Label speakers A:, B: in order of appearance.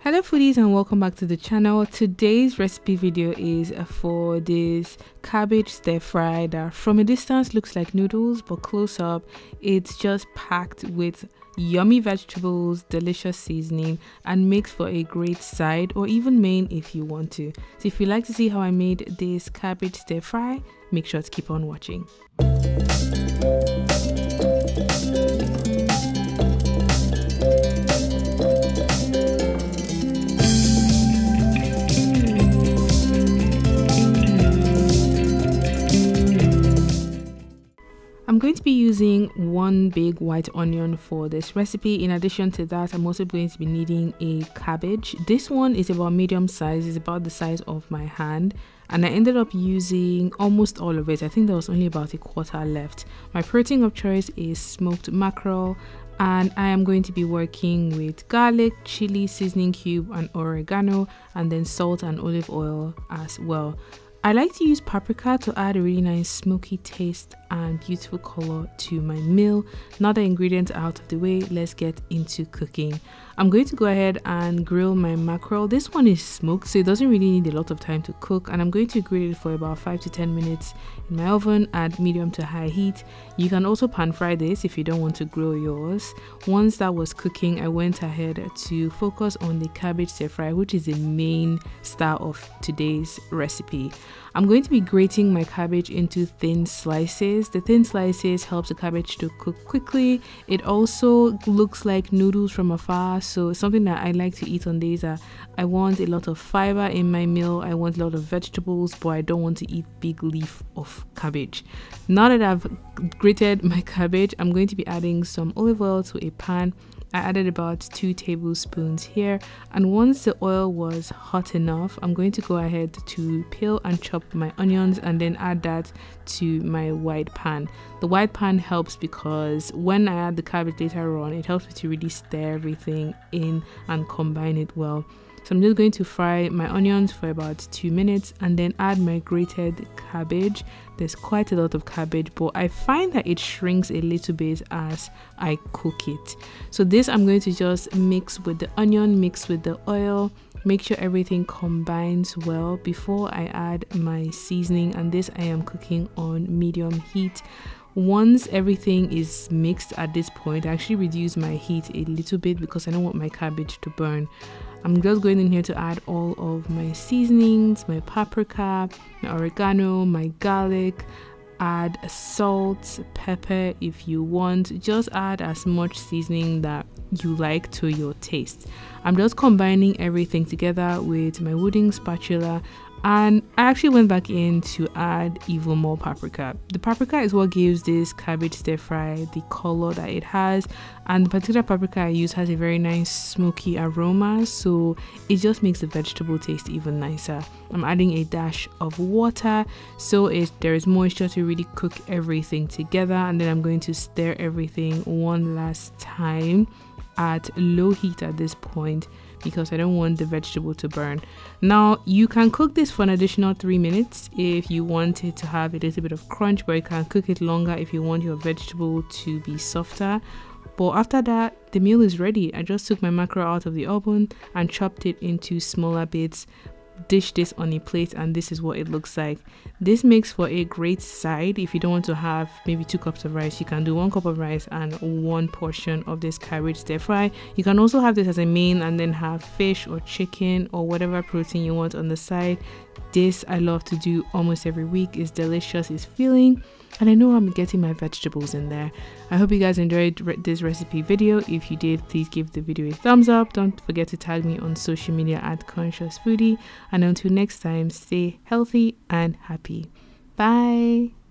A: Hello foodies and welcome back to the channel. Today's recipe video is for this cabbage stir fry that from a distance looks like noodles, but close up it's just packed with yummy vegetables, delicious seasoning, and makes for a great side or even main if you want to. So if you'd like to see how I made this cabbage stir fry, make sure to keep on watching. I'm going to be using one big white onion for this recipe. In addition to that, I'm also going to be needing a cabbage. This one is about medium size, it's about the size of my hand, and I ended up using almost all of it. I think there was only about a quarter left. My protein of choice is smoked mackerel, and I am going to be working with garlic, chili, seasoning cube, and oregano, and then salt and olive oil as well. I like to use paprika to add a really nice smoky taste and beautiful color to my meal. Now the ingredients are out of the way, let's get into cooking. I'm going to go ahead and grill my mackerel. This one is smoked, so it doesn't really need a lot of time to cook, and I'm going to grill it for about 5 to 10 minutes in my oven at medium to high heat. You can also pan fry this if you don't want to grill yours. Once that was cooking, I went ahead to focus on the cabbage stir fry, which is the main star of today's recipe. I'm going to be grating my cabbage into thin slices. The thin slices helps the cabbage to cook quickly. It also looks like noodles from afar, so it's something that I like to eat on days that I want a lot of fiber in my meal. I want a lot of vegetables, but I don't want to eat big leaf of cabbage. Now that I've grated my cabbage, I'm going to be adding some olive oil to a pan. I added about 2 tablespoons here, and once the oil was hot enough, I'm going to go ahead to peel and chop my onions and then add that to my wide pan. The wide pan helps because when I add the cabbage later on, it helps me to really stir everything in and combine it well. So I'm just going to fry my onions for about 2 minutes and then add my grated cabbage. There's quite a lot of cabbage, but I find that it shrinks a little bit as I cook it. So this I'm going to just mix with the onion, mix with the oil, make sure everything combines well before I add my seasoning, and this I am cooking on medium heat. Once everything is mixed at this point, I actually reduce my heat a little bit because I don't want my cabbage to burn. I'm just going in here to add all of my seasonings, my paprika, my oregano, my garlic, add salt, pepper if you want. Just add as much seasoning that you like to your taste. I'm just combining everything together with my wooden spatula, and I actually went back in to add even more paprika. The paprika is what gives this cabbage stir fry the color that it has, and the particular paprika I use has a very nice smoky aroma, so it just makes the vegetable taste even nicer. I'm adding a dash of water so there is moisture to really cook everything together, and then I'm going to stir everything one last time at low heat at this point because I don't want the vegetable to burn. Now you can cook this for an additional 3 minutes if you want it to have a little bit of crunch, but you can cook it longer if you want your vegetable to be softer. But after that, the meal is ready. I just took my mackerel out of the oven and chopped it into smaller bits, dish this on a plate, and this is what it looks like. This makes for a great side. If you don't want to have maybe 2 cups of rice, you can do 1 cup of rice and 1 portion of this cabbage stir fry. You can also have this as a main and then have fish or chicken or whatever protein you want on the side. This I love to do almost every week. It's delicious, it's filling, and I know I'm getting my vegetables in there. I hope you guys enjoyed this recipe video. If you did, please give the video a thumbs up. Don't forget to tag me on social media at Conscious Foodie, and until next time, stay healthy and happy. Bye.